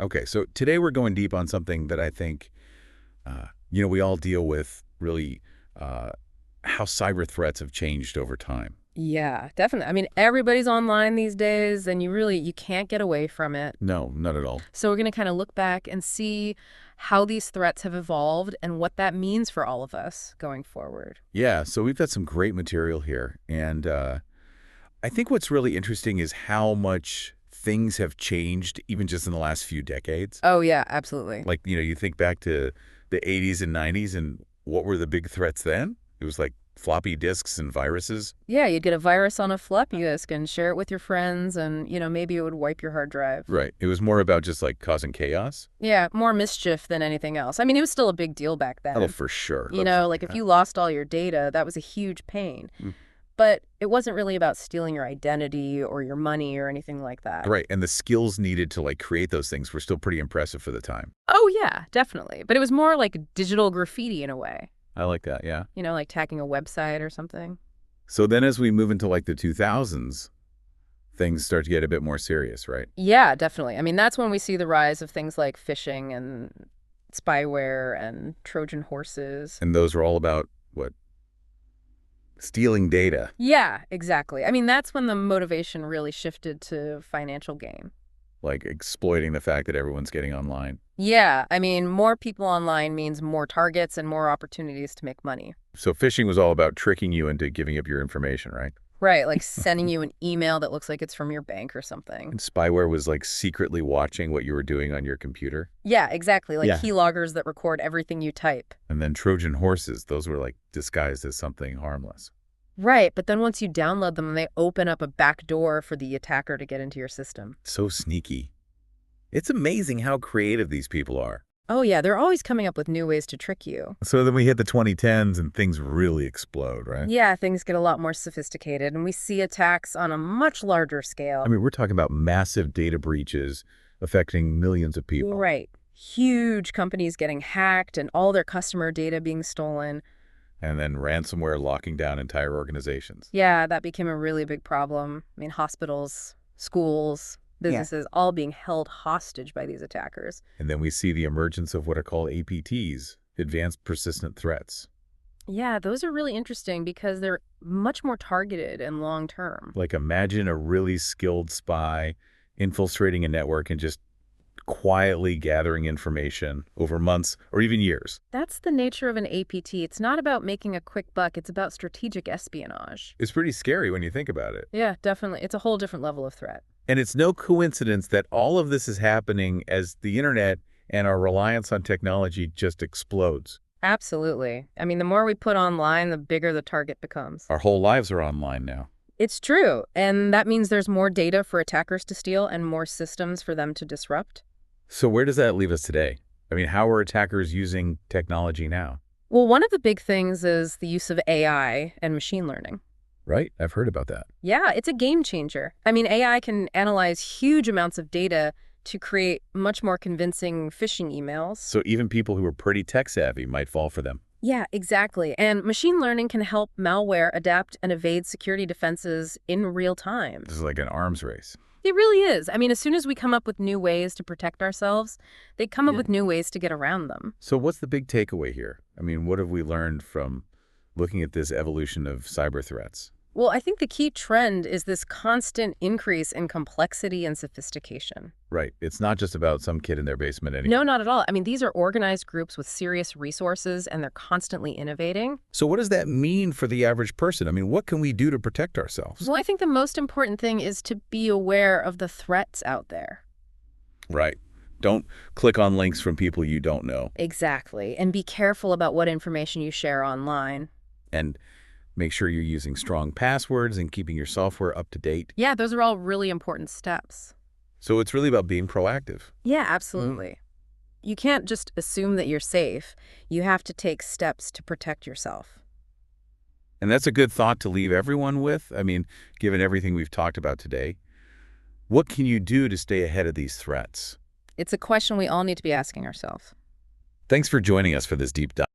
Okay, so today we're going deep on something that I think, we all deal with really uh, how cyber threats have changed over time. Yeah, definitely. I mean, everybody's online these days, and you can't get away from it. No, not at all. So we're going to kind of look back and see how these threats have evolved and what that means for all of us going forward. Yeah, so we've got some great material here. And I think what's really interesting is how much things have changed even just in the last few decades. Oh, yeah, absolutely. Like, you think back to the 80s and 90s and what were the big threats then? It was like floppy disks and viruses. Yeah, you'd get a virus on a floppy disk and share it with your friends, and, maybe it would wipe your hard drive. Right. It was more about just like causing chaos. Yeah, more mischief than anything else. I mean, it was still a big deal back Oh, then. for sure. Like if you lost all your data, that was a huge pain. Mm. But it wasn't really about stealing your identity or your money or anything like that. Right. And the skills needed to like create those things were still pretty impressive for the time. Oh, yeah, definitely. But it was more like digital graffiti in a way, I like that. Yeah. like tagging a website or something. So then as we move into like the 2000s, things start to get a bit more serious, right? Yeah, definitely. I mean, that's when we see the rise of things like phishing and spyware and Trojan horses. And those are all about what? Stealing data. Yeah, exactly. I mean, that's when the motivation really shifted to financial gain. Like exploiting the fact that everyone's getting online. Yeah, I mean, more people online means more targets and more opportunities to make money. So phishing was all about tricking you into giving up your information, right? Right, like sending you an email that looks like it's from your bank or something. And spyware was like secretly watching what you were doing on your computer. Yeah, exactly, like Yeah. keyloggers that record everything you type. And then Trojan horses, those were like disguised as something harmless. Right, but then once you download them, they open up a back door for the attacker to get into your system. So sneaky. It's amazing how creative these people are. Oh yeah, they're always coming up with new ways to trick you. So then we hit the 2010s and things really explode, right? Yeah, things get a lot more sophisticated, and we see attacks on a much larger scale. I mean, we're talking about massive data breaches affecting millions of people. Right. Huge companies getting hacked and all their customer data being stolen. And then ransomware locking down entire organizations. Yeah, that became a really big problem. I mean, hospitals, schools, businesses all being held hostage by these attackers. And then we see the emergence of what are called APTs, advanced persistent threats. Yeah, those are really interesting because they're much more targeted and long-term. Like imagine a really skilled spy infiltrating a network and just quietly gathering information over months or even years. That's the nature of an APT. It's not about making a quick buck. It's about strategic espionage. It's pretty scary when you think about it. Yeah, definitely. It's a whole different level of threat. And it's no coincidence that all of this is happening as the internet and our reliance on technology just explodes. Absolutely. I mean, the more we put online, the bigger the target becomes. Our whole lives are online now. It's true. And that means there's more data for attackers to steal and more systems for them to disrupt. So where does that leave us today? I mean, how are attackers using technology now? Well, one of the big things is the use of AI and machine learning. Right? I've heard about that. Yeah, it's a game changer. I mean, AI can analyze huge amounts of data to create much more convincing phishing emails. So even people who are pretty tech savvy might fall for them. Yeah, exactly. And machine learning can help malware adapt and evade security defenses in real time. This is like an arms race. It really is. I mean, as soon as we come up with new ways to protect ourselves, they come up with new ways to get around them. So what's the big takeaway here? I mean, what have we learned from looking at this evolution of cyber threats? Well, I think the key trend is this constant increase in complexity and sophistication. Right. It's not just about some kid in their basement anymore. No, not at all. I mean, these are organized groups with serious resources, and they're constantly innovating. So what does that mean for the average person? I mean, what can we do to protect ourselves? Well, I think the most important thing is to be aware of the threats out there. Right. Don't click on links from people you don't know. Exactly. And be careful about what information you share online. And make sure you're using strong passwords and keeping your software up to date. Yeah, those are all really important steps. So it's really about being proactive. Yeah, absolutely. You can't just assume that you're safe. You have to take steps to protect yourself. And that's a good thought to leave everyone with. I mean, given everything we've talked about today, what can you do to stay ahead of these threats? It's a question we all need to be asking ourselves. Thanks for joining us for this deep dive.